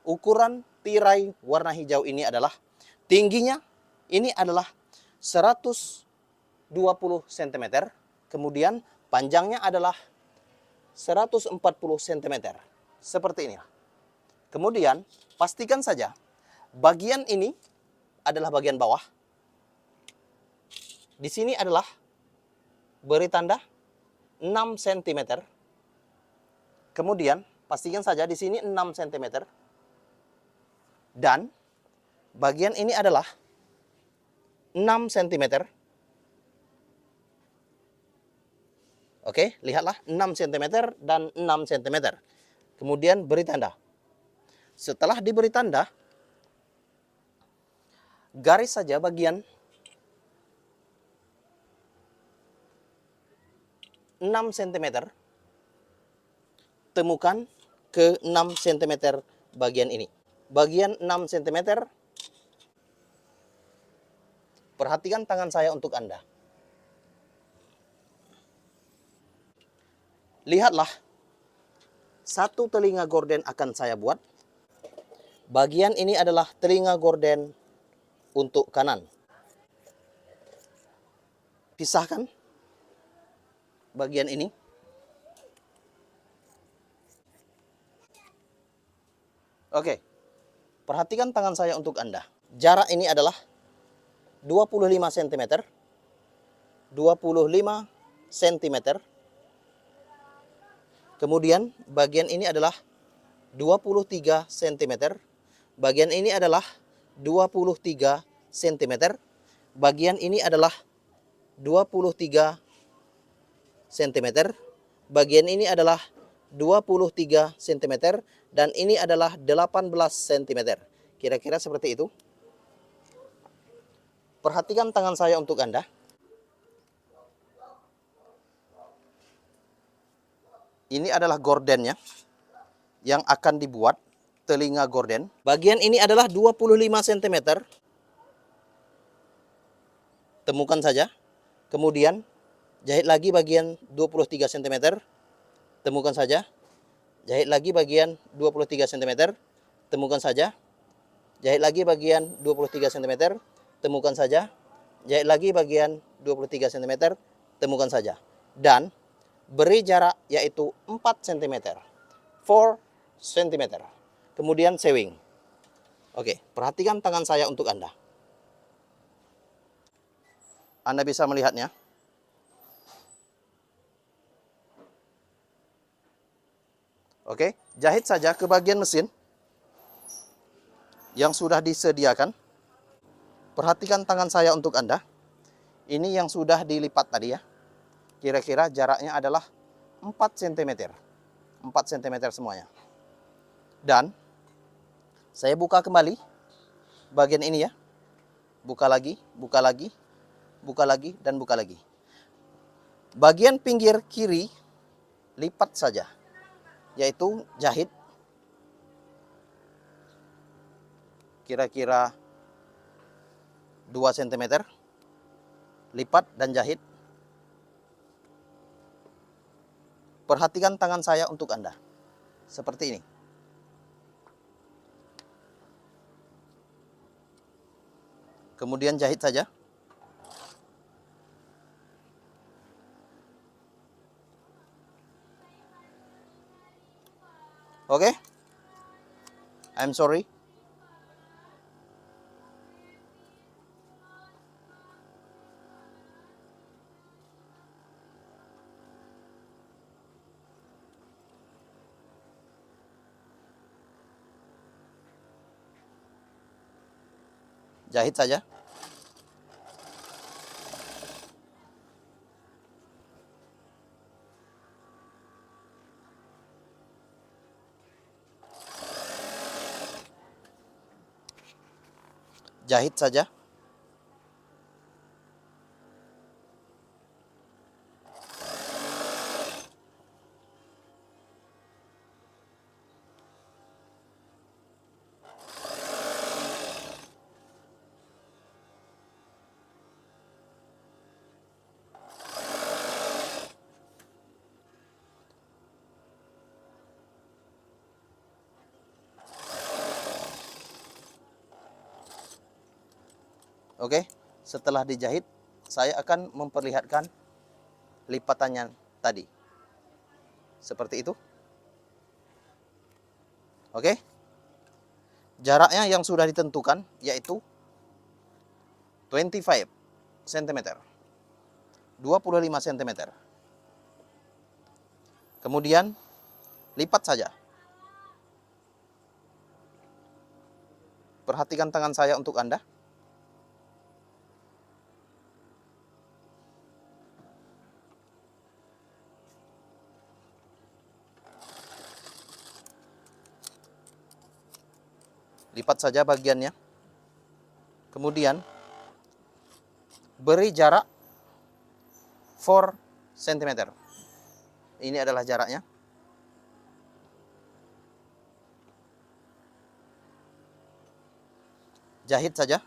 ukuran tirai warna hijau ini adalah tingginya ini adalah 120 cm, kemudian panjangnya adalah 140 cm. Seperti ini. Kemudian pastikan saja bagian ini adalah bagian bawah. Di sini adalah beri tanda 6 cm. Kemudian pastikan saja di sini 6 cm. Dan bagian ini adalah 6 cm. Oke, lihatlah 6 cm dan 6 cm. Kemudian beri tanda. Setelah diberi tanda, garis saja bagian 6 cm. Temukan ke 6 cm bagian ini. Bagian 6 cm. Perhatikan tangan saya untuk Anda. Lihatlah, satu telinga gorden akan saya buat. Bagian ini adalah telinga gorden untuk kanan. Pisahkan bagian ini. Oke, perhatikan tangan saya untuk Anda. Jarak ini adalah 25 cm. 25 cm. Kemudian bagian ini adalah 23 cm. Bagian ini adalah 23 cm. Bagian ini adalah 23 cm. Bagian ini adalah 23 cm. Dan ini adalah 18 cm. Kira-kira seperti itu. Perhatikan tangan saya untuk Anda. Ini adalah gordennya yang akan dibuat, telinga gorden. Bagian ini adalah 25 cm. Temukan saja. Kemudian jahit lagi bagian 23 cm. Temukan saja. Jahit lagi bagian 23 cm. Temukan saja. Jahit lagi bagian 23 cm. Temukan saja. Jahit lagi bagian 23 cm. Temukan saja. Dan beri jarak yaitu 4 cm. 4 cm. Kemudian sewing. Oke, perhatikan tangan saya untuk Anda. Anda bisa melihatnya. Oke, jahit saja ke bagian mesin yang sudah disediakan. Perhatikan tangan saya untuk Anda. Ini yang sudah dilipat tadi ya. Kira-kira jaraknya adalah 4 cm. 4 cm semuanya. Dan saya buka kembali bagian ini ya. Buka lagi, buka lagi, buka lagi, dan buka lagi. Bagian pinggir kiri lipat saja, yaitu jahit kira-kira 2 cm. Lipat dan jahit. Perhatikan tangan saya untuk Anda. Seperti ini. Kemudian jahit saja. Oke? I'm sorry. Jahit saja. Jahit saja. Oke, setelah dijahit, saya akan memperlihatkan lipatannya tadi. Seperti itu. Oke. Jaraknya yang sudah ditentukan yaitu 25 cm. 25 cm. Kemudian lipat saja. Perhatikan tangan saya untuk Anda. Lipat saja bagiannya. Kemudian beri jarak 4 cm. Ini adalah jaraknya. Jahit saja.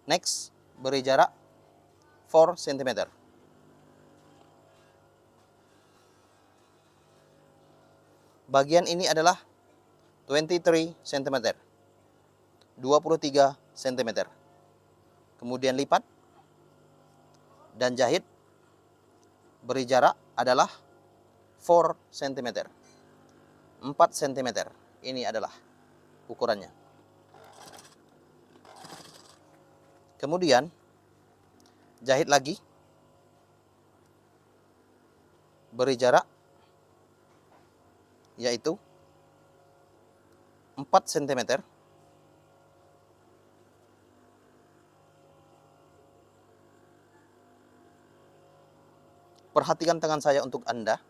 Next, beri jarak 4 cm. Bagian ini adalah 23 cm. 23 cm. Kemudian lipat dan jahit. Beri jarak adalah 4 cm. 4 cm. Ini adalah ukurannya. Kemudian jahit lagi. Beri jarak yaitu 4 cm. Perhatikan tangan saya untuk Anda.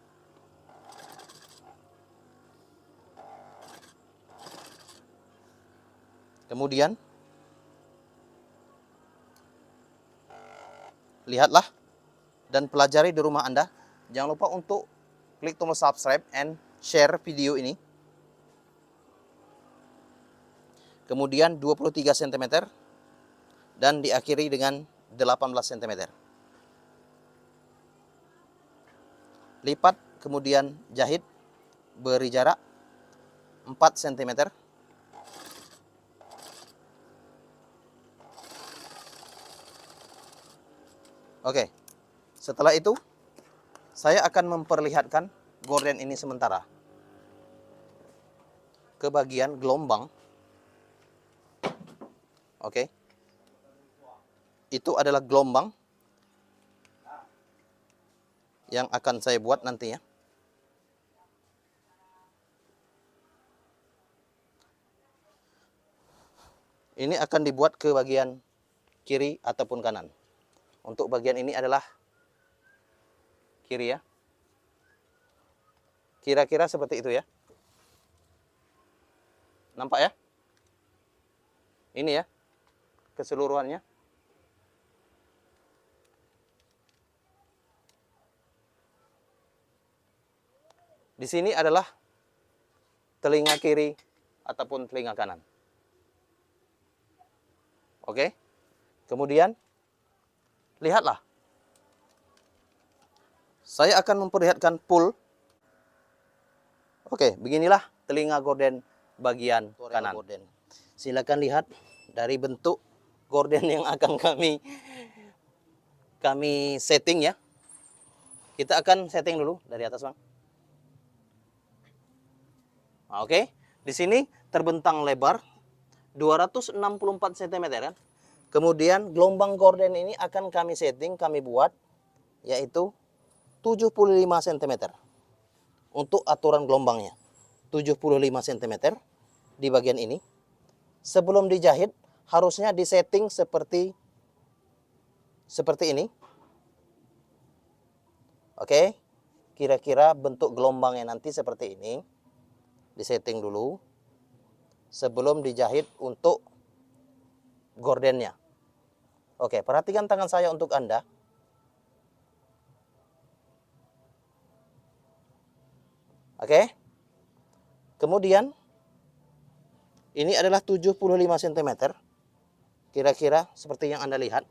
Kemudian lihatlah dan pelajari di rumah Anda. Jangan lupa untuk klik tombol subscribe and share video ini. Kemudian 23 cm dan diakhiri dengan 18 cm. Lipat, kemudian jahit, beri jarak 4 cm. Oke, setelah itu saya akan memperlihatkan gorden ini sementara ke bagian gelombang. Oke, itu adalah gelombang yang akan saya buat nantinya. Ini akan dibuat ke bagian kiri ataupun kanan. Untuk bagian ini adalah kiri ya. Kira-kira seperti itu ya. Nampak ya? Ini ya, keseluruhannya. Di sini adalah telinga kiri ataupun telinga kanan. Oke. Kemudian lihatlah. Saya akan memperlihatkan pull. Oke, beginilah telinga gorden bagian kanan. Silakan lihat dari bentuk gorden yang akan kami setting ya. Kita akan setting dulu dari atas, Bang. Oke, di sini terbentang lebar 264 cm kan. Kemudian gelombang gorden ini akan kami setting, kami buat yaitu 75 cm. Untuk aturan gelombangnya 75 cm di bagian ini. Sebelum dijahit harusnya disetting seperti ini. Oke, kira-kira bentuk gelombangnya nanti seperti ini. Disetting dulu sebelum dijahit untuk gordennya. Oke, perhatikan tangan saya untuk Anda. Oke. Kemudian ini adalah 75 cm. Kira-kira seperti yang Anda lihat.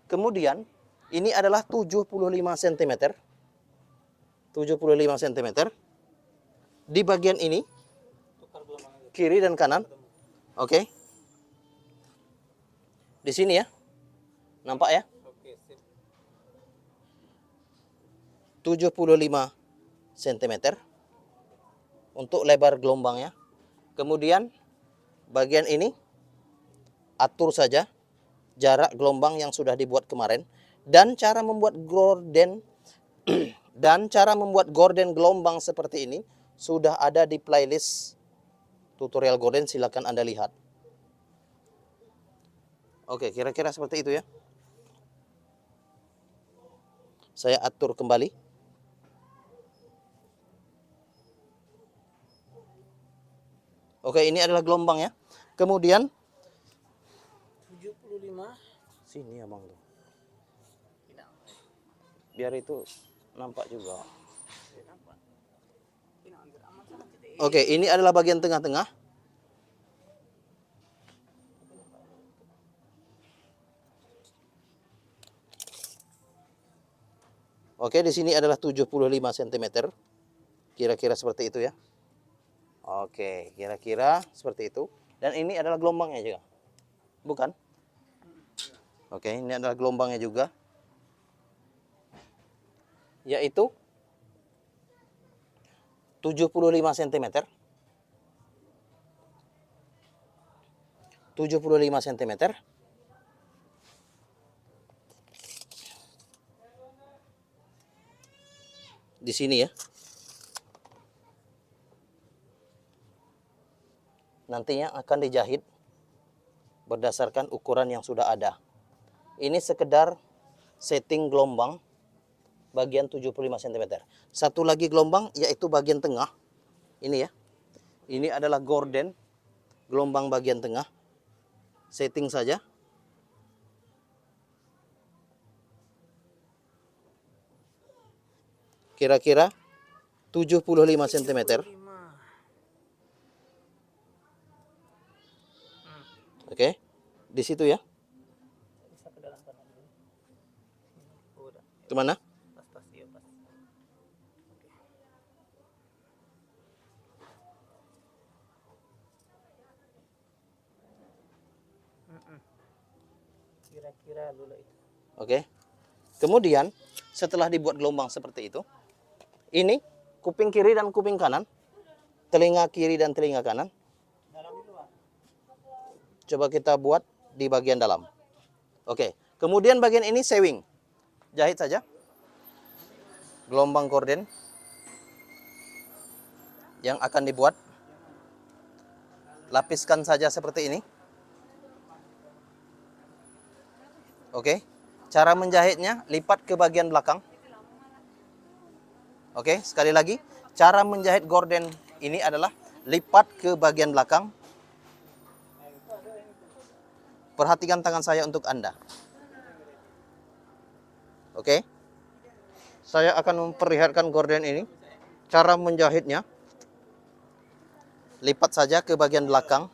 Kemudian ini adalah 75 cm. 75 cm. Di bagian ini, kiri dan kanan. Oke. Di sini ya. Nampak ya? 75 cm untuk lebar gelombangnya. Kemudian bagian ini atur saja jarak gelombang yang sudah dibuat kemarin dan cara membuat gorden gelombang seperti ini sudah ada di playlist tutorial gorden, silakan Anda lihat. Oke, kira-kira seperti itu ya. Saya atur kembali. Oke, ini adalah gelombang ya. Kemudian 75. sini abang tuh. Biar itu nampak juga. Oke, ini adalah bagian tengah-tengah. Oke, di sini adalah 75 cm. Kira-kira seperti itu ya. Oke, kira-kira seperti itu. Dan ini adalah gelombangnya juga. Bukan? Oke, ini adalah gelombangnya juga. Yaitu 75 cm. 75 cm. Di sini ya. Nantinya akan dijahit berdasarkan ukuran yang sudah ada. Ini sekedar setting gelombang bagian 75 cm. Satu lagi gelombang yaitu bagian tengah. Ini ya. Ini adalah gorden gelombang bagian tengah. Setting saja. Kira-kira 75 cm. Oke. Di situ ya. Bisa ke dalam kanan dulu. Udah. Kemana? Pas iya pas. Kira-kira dulu itu. Oke. Kemudian setelah dibuat gelombang seperti itu, ini kuping kiri dan kuping kanan, telinga kiri dan telinga kanan. Coba kita buat di bagian dalam. Oke. Kemudian bagian ini sewing. Jahit saja. Gelombang gorden yang akan dibuat. Lapiskan saja seperti ini. Oke. Cara menjahitnya, lipat ke bagian belakang. Oke, sekali lagi. Cara menjahit gorden ini adalah lipat ke bagian belakang. Perhatikan tangan saya untuk Anda. Oke. Saya akan memperlihatkan gorden ini. Cara menjahitnya. Lipat saja ke bagian belakang.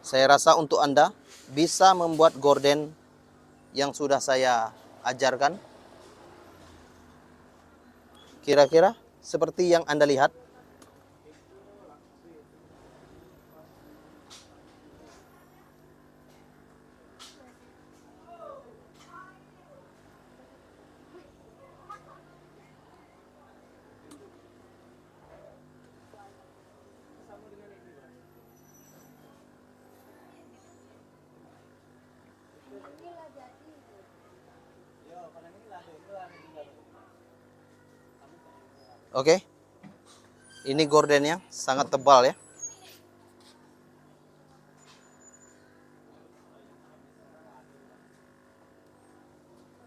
Saya rasa untuk Anda bisa membuat gorden yang sudah saya ajarkan. Kira-kira seperti yang Anda lihat. Oke. Ini gordennya sangat tebal ya.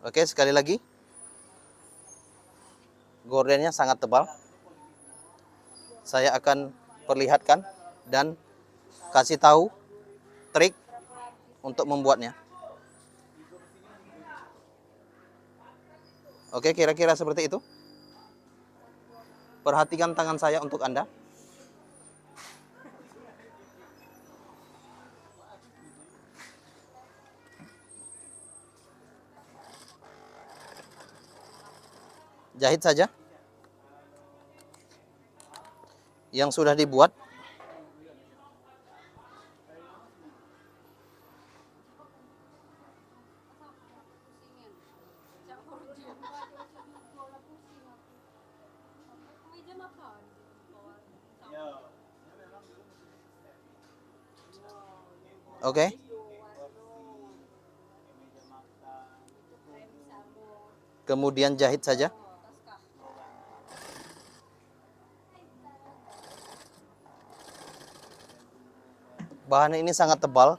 Oke, sekali lagi. Gordennya sangat tebal. Saya akan perlihatkan dan kasih tahu trik untuk membuatnya. Oke, kira-kira seperti itu. Perhatikan tangan saya untuk Anda. Jahit saja yang sudah dibuat. Oke. Kemudian jahit saja. Bahan ini sangat tebal.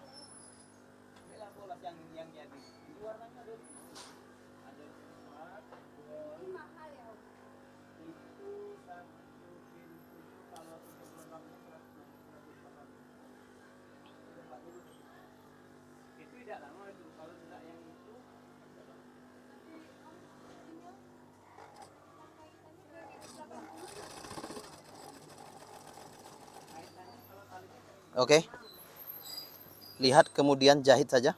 Oke. Lihat kemudian jahit saja.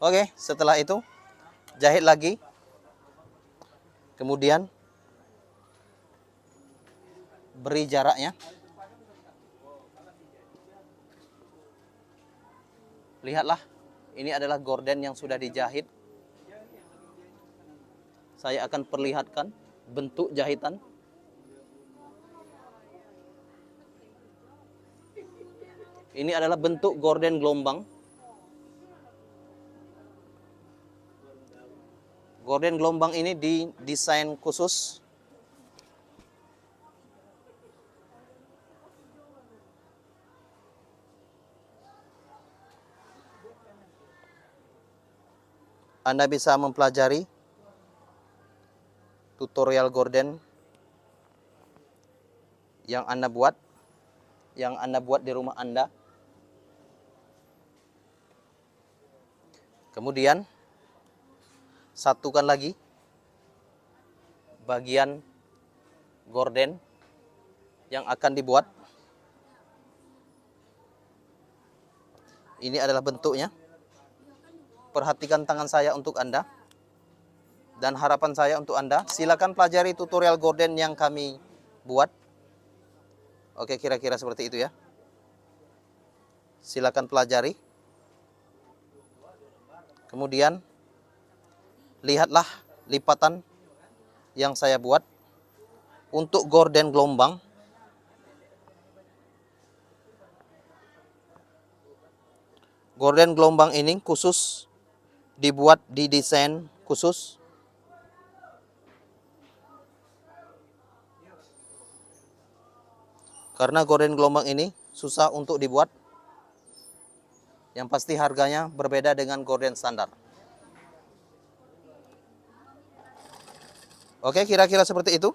Oke, setelah itu jahit lagi. Kemudian beri jaraknya. Lihatlah, ini adalah gorden yang sudah dijahit. Saya akan perlihatkan bentuk jahitan. Ini adalah bentuk gorden gelombang. Gorden gelombang ini didesain khusus. Anda bisa mempelajari tutorial gorden yang Anda buat di rumah Anda. Kemudian satukan lagi bagian gorden yang akan dibuat. Ini adalah bentuknya. Perhatikan tangan saya untuk Anda. Dan harapan saya untuk Anda, silakan pelajari tutorial gorden yang kami buat. Oke, kira-kira seperti itu ya. Silakan pelajari. Kemudian lihatlah lipatan yang saya buat untuk gorden gelombang. Gorden gelombang ini khusus dibuat, didesain khusus. Karena gorden gelombang ini susah untuk dibuat. Yang pasti harganya berbeda dengan gorden standar. Oke, kira-kira seperti itu.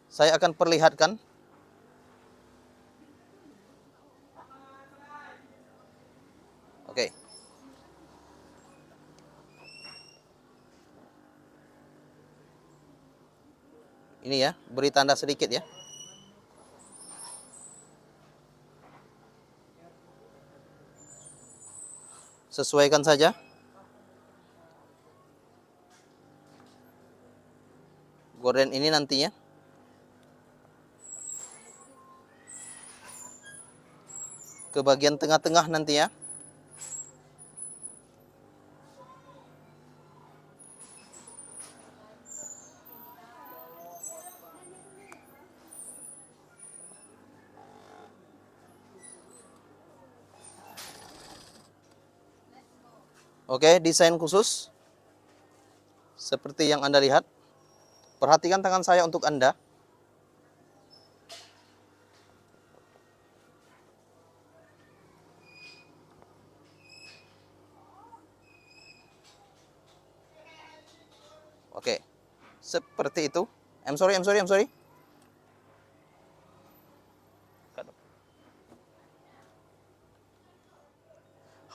Saya akan perlihatkan. Oke. Ini ya, beri tanda sedikit ya. Sesuaikan saja. Gorden ini nantinya ke bagian tengah-tengah nanti ya. Oke, desain khusus seperti yang Anda lihat. Perhatikan tangan saya untuk Anda. Oke, seperti itu. I'm sorry.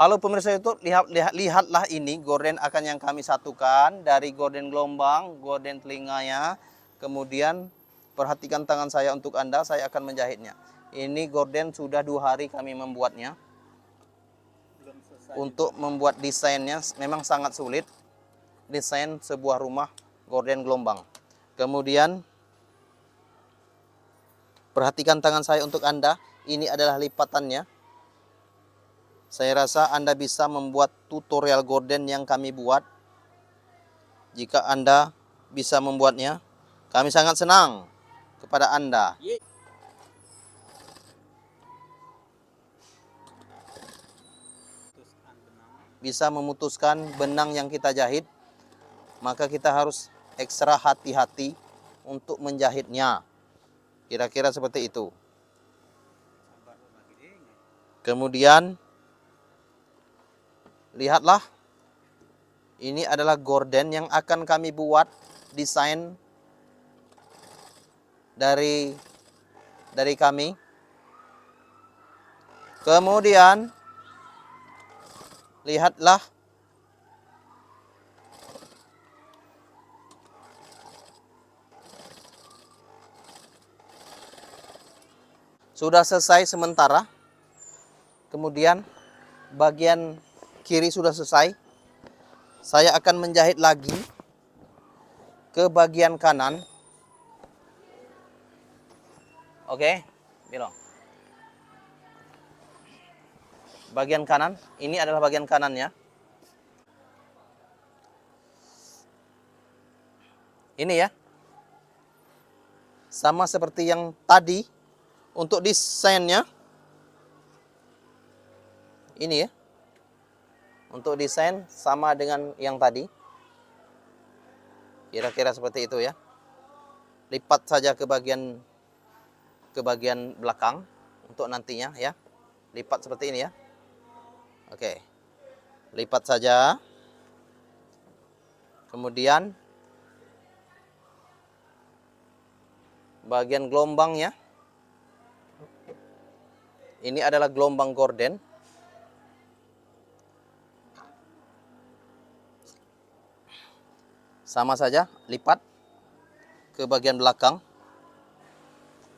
Halo pemirsa YouTube, lihatlah ini gorden akan yang kami satukan dari gorden gelombang, gorden telinganya. Kemudian perhatikan tangan saya untuk Anda, saya akan menjahitnya. Ini gorden sudah 2 hari kami membuatnya. Belum selesai. Untuk membuat desainnya memang sangat sulit. Desain sebuah rumah gorden gelombang. Kemudian perhatikan tangan saya untuk Anda, ini adalah lipatannya. Saya rasa Anda bisa membuat tutorial gorden yang kami buat. Jika Anda bisa membuatnya, kami sangat senang kepada Anda. Bisa memutuskan benang yang kita jahit, maka kita harus ekstra hati-hati untuk menjahitnya. Kira-kira seperti itu. Kemudian lihatlah, ini adalah gorden yang akan kami buat desain dari kami. Kemudian lihatlah, sudah selesai sementara. Kemudian bagian kiri sudah selesai. Saya akan menjahit lagi ke bagian kanan. Oke, Bilo. Bagian kanan, ini adalah bagian kanannya. Ini ya. Sama seperti yang tadi untuk desainnya. Ini ya. Untuk desain sama dengan yang tadi. Kira-kira seperti itu ya. Lipat saja ke bagian belakang untuk nantinya ya. Lipat seperti ini ya. Oke. Lipat saja. Kemudian bagian gelombangnya. Ini adalah gelombang gorden. Sama saja, lipat ke bagian belakang.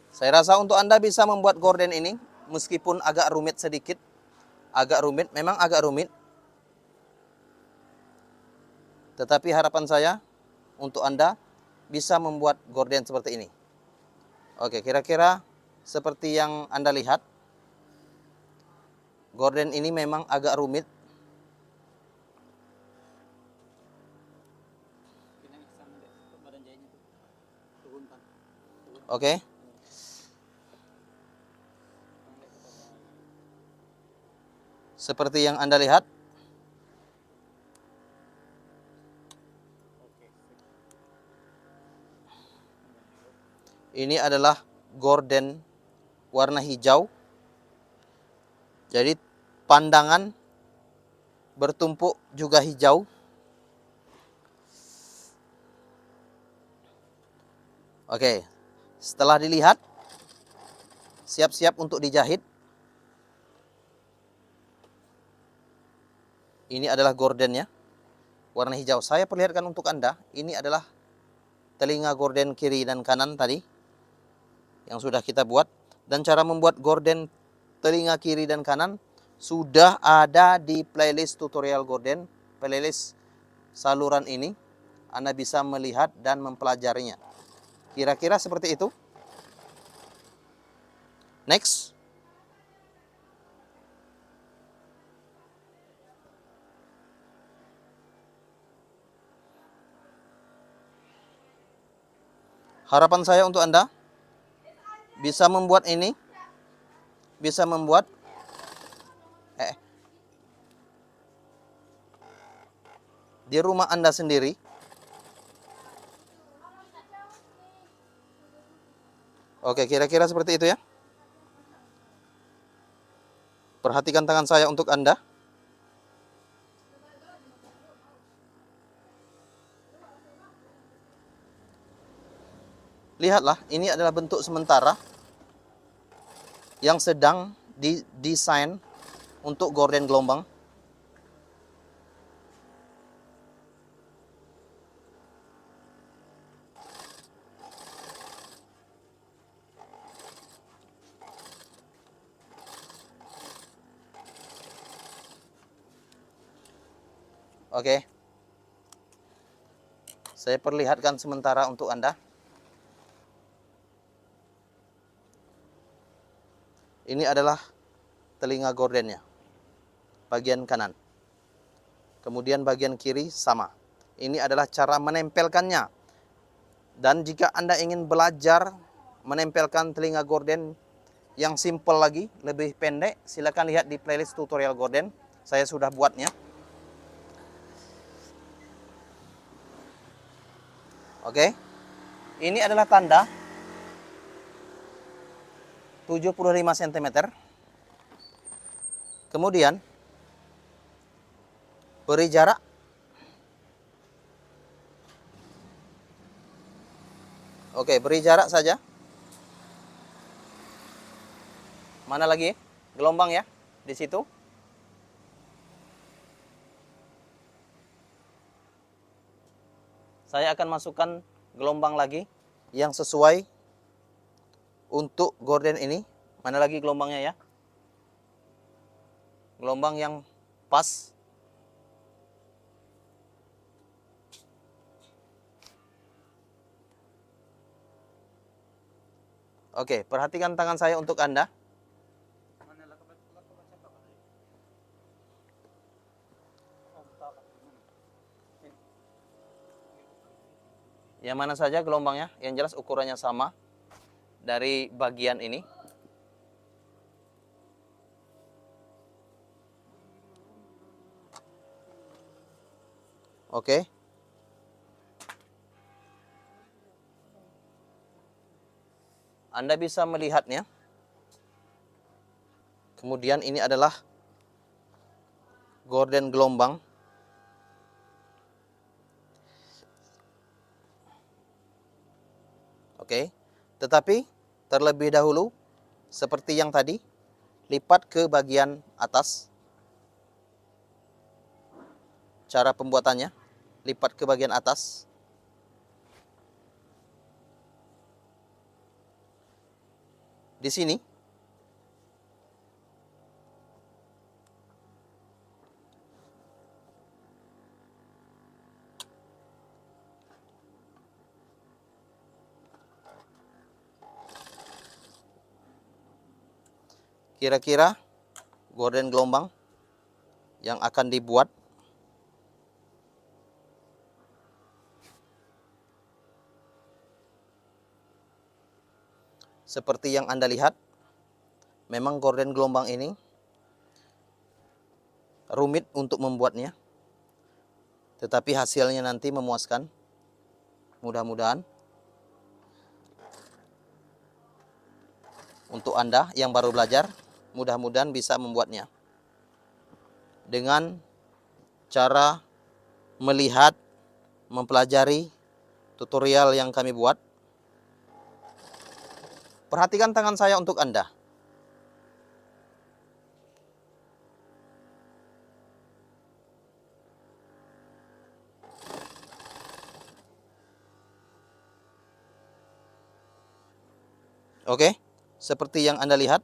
Saya rasa untuk Anda bisa membuat gorden ini, meskipun agak rumit sedikit. Agak rumit, memang agak rumit. Tetapi harapan saya untuk Anda bisa membuat gorden seperti ini. Oke, kira-kira seperti yang Anda lihat. Gorden ini memang agak rumit. Oke. Seperti yang Anda lihat. Ini adalah gorden warna hijau. Jadi pandangan bertumpuk juga hijau. Oke. Setelah dilihat, siap-siap untuk dijahit. Ini adalah gordennya, warna hijau. Saya perlihatkan untuk Anda, ini adalah telinga gorden kiri dan kanan tadi, yang sudah kita buat. Dan cara membuat gorden telinga kiri dan kanan, sudah ada di playlist tutorial gorden, playlist saluran ini. Anda bisa melihat dan mempelajarinya. Kira-kira seperti itu. Next. Harapan saya untuk Anda bisa membuat ini, bisa membuat di rumah Anda sendiri. Oke, kira-kira seperti itu ya. Perhatikan tangan saya untuk Anda. Lihatlah, ini adalah bentuk sementara yang sedang didesain untuk gorden gelombang. Oke. Saya perlihatkan sementara untuk Anda. Ini adalah telinga gordennya. Bagian kanan. Kemudian bagian kiri sama. Ini adalah cara menempelkannya. Dan jika Anda ingin belajar menempelkan telinga gorden yang simple lagi, lebih pendek, silakan lihat di playlist tutorial gorden. Saya sudah buatnya. Oke. Ini adalah tanda 75 cm. Kemudian beri jarak. Oke, beri jarak saja. Mana lagi? Gelombang ya, di situ. Saya akan masukkan gelombang lagi yang sesuai untuk gorden ini. Mana lagi gelombangnya ya? Gelombang yang pas. Oke, perhatikan tangan saya untuk Anda. Yang mana saja gelombangnya, yang jelas ukurannya sama dari bagian ini. Oke. Anda bisa melihatnya. Kemudian ini adalah gorden gelombang. Oke. Tetapi terlebih dahulu seperti yang tadi, lipat ke bagian atas. Cara pembuatannya, lipat ke bagian atas. Di sini kira-kira gorden gelombang yang akan dibuat. Seperti yang Anda lihat, memang gorden gelombang ini rumit untuk membuatnya. Tetapi hasilnya nanti memuaskan. Mudah-mudahan. Untuk Anda yang baru belajar, mudah-mudahan bisa membuatnya. Dengan cara melihat, mempelajari tutorial yang kami buat. Perhatikan tangan saya untuk Anda. Oke, seperti yang Anda lihat.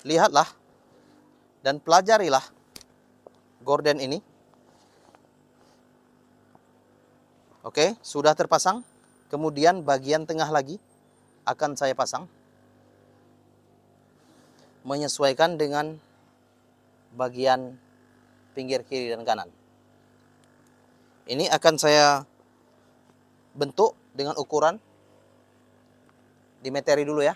Lihatlah dan pelajarilah gorden ini. Oke, sudah terpasang. Kemudian bagian tengah lagi akan saya pasang. Menyesuaikan dengan bagian pinggir kiri dan kanan. Ini akan saya bentuk dengan ukuran dimeteri dulu ya.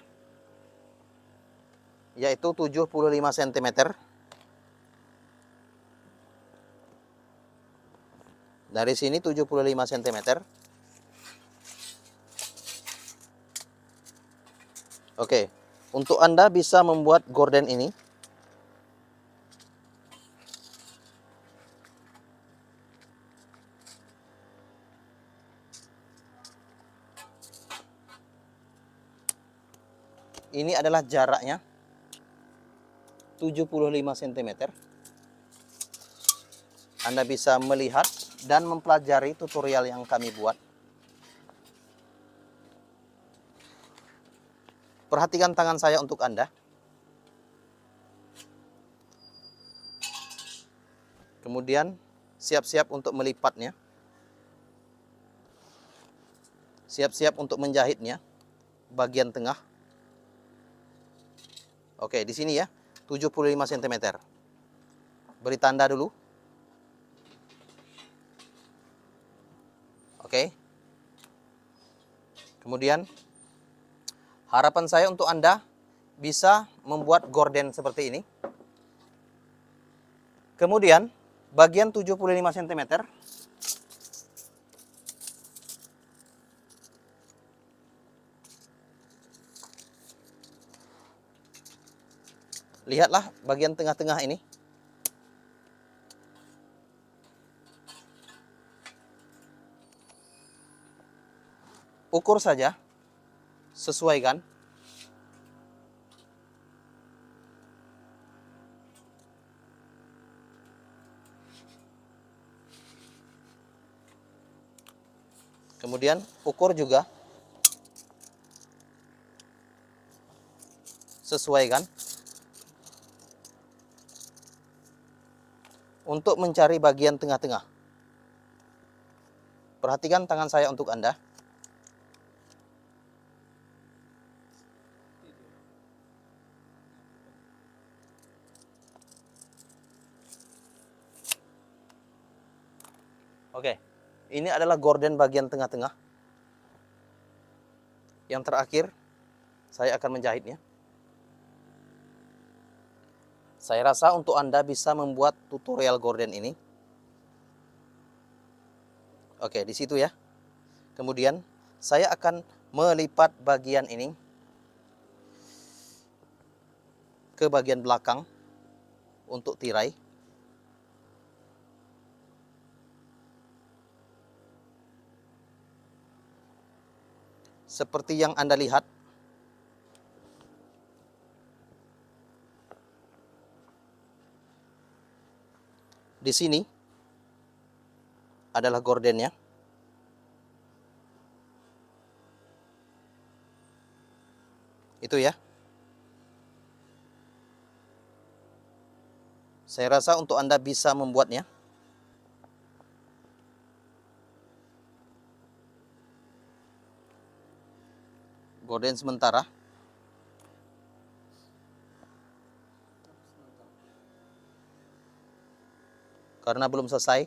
Yaitu 75 cm. Dari sini 75 cm. Oke, untuk Anda bisa membuat gorden ini. Ini adalah jaraknya. 75 cm. Anda bisa melihat dan mempelajari tutorial yang kami buat. Perhatikan tangan saya untuk Anda. Kemudian siap-siap untuk melipatnya. Siap-siap untuk menjahitnya bagian tengah. Oke, di sini ya, 75 cm. Beri tanda dulu. Oke. Kemudian harapan saya untuk Anda bisa membuat gorden seperti ini. Kemudian bagian 75 cm lihatlah bagian tengah-tengah ini. Ukur saja, sesuaikan. Kemudian ukur juga, sesuaikan. Untuk mencari bagian tengah-tengah. Perhatikan tangan saya untuk Anda. Oke, ini adalah gorden bagian tengah-tengah. Yang terakhir, saya akan menjahitnya. Saya rasa untuk Anda bisa membuat tutorial gorden ini. Oke, di situ ya. Kemudian, saya akan melipat bagian ini ke bagian belakang untuk tirai. Seperti yang Anda lihat, di sini adalah gordennya. Itu ya. Saya rasa untuk Anda bisa membuatnya. Gorden sementara. Karena belum selesai.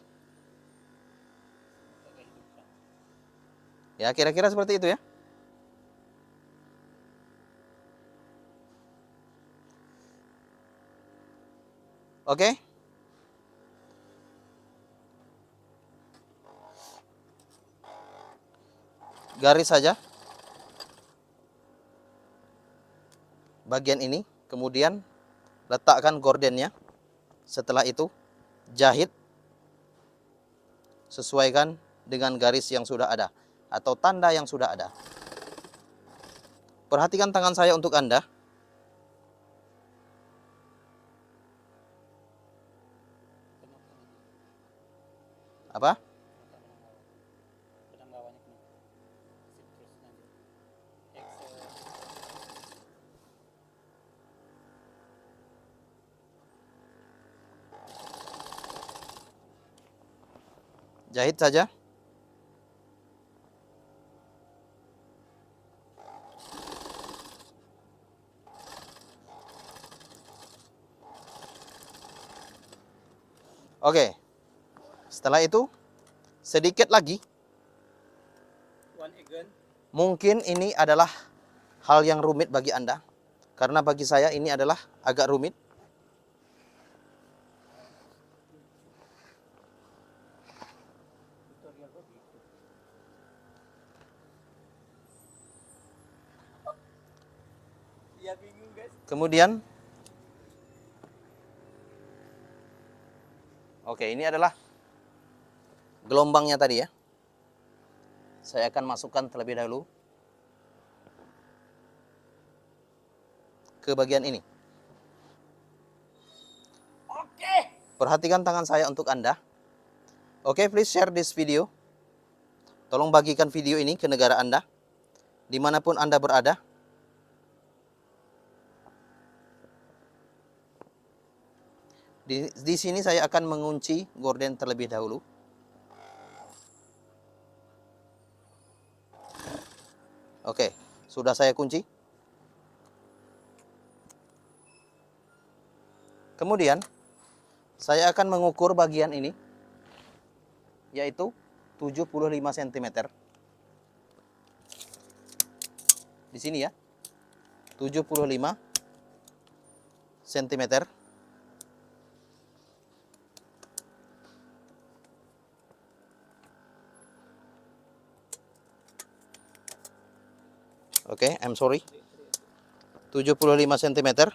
Ya, kira-kira seperti itu ya. Oke. Garis saja bagian ini, kemudian letakkan gordennya. Setelah itu jahit, sesuaikan dengan garis yang sudah ada atau tanda yang sudah ada. Perhatikan tangan saya untuk Anda. Apa? Jahit saja. Oke. Setelah itu, sedikit lagi. Mungkin ini adalah hal yang rumit bagi Anda. Karena bagi saya ini adalah agak rumit. Kemudian, oke, ini adalah gelombangnya tadi ya. Saya akan masukkan terlebih dahulu ke bagian ini. Perhatikan tangan saya untuk Anda. Oke, please share this video. Tolong bagikan video ini ke negara Anda, dimanapun Anda berada. Di sini saya akan mengunci gorden terlebih dahulu. Oke, sudah saya kunci. Kemudian, saya akan mengukur bagian ini, yaitu 75 cm. Di sini ya, 75 cm. Oke, I'm sorry. 75 cm.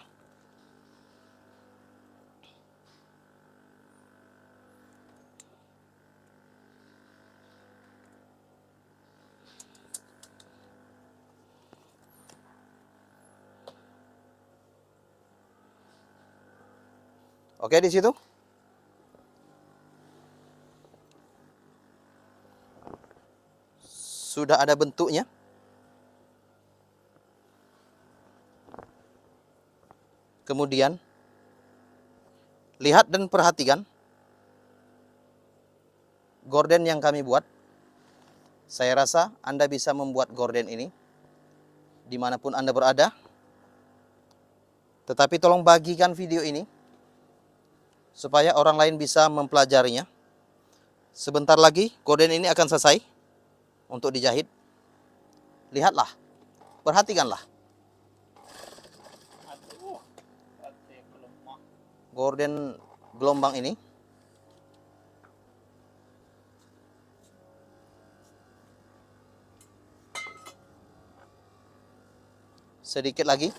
Oke, di situ. Sudah ada bentuknya. Kemudian, lihat dan perhatikan gorden yang kami buat. Saya rasa Anda bisa membuat gorden ini dimanapun Anda berada. Tetapi tolong bagikan video ini supaya orang lain bisa mempelajarinya. Sebentar lagi gorden ini akan selesai untuk dijahit. Lihatlah, perhatikanlah. Aduh, pati kelemah. Gorden gelombang ini. Sedikit lagi.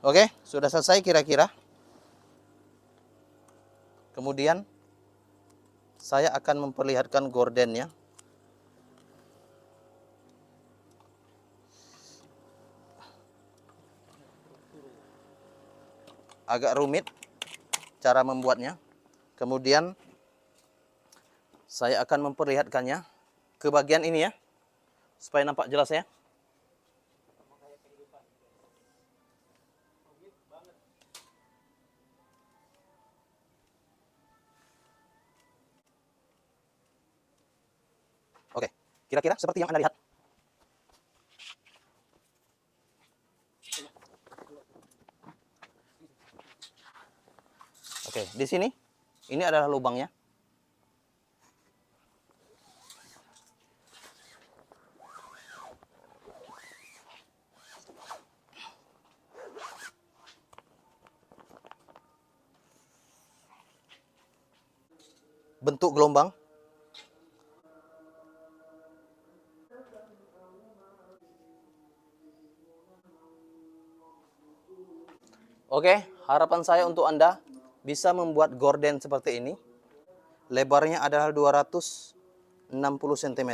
Oke, sudah selesai kira-kira. Kemudian saya akan memperlihatkan gordennya. Agak rumit cara membuatnya. Kemudian saya akan memperlihatkannya ke bagian ini ya, supaya nampak jelas ya. Oke, kira-kira seperti yang Anda lihat. Oke, di sini ini adalah lubangnya. Bentuk gelombang. Oke, harapan saya untuk Anda bisa membuat gorden seperti ini. Lebarnya adalah 260 cm.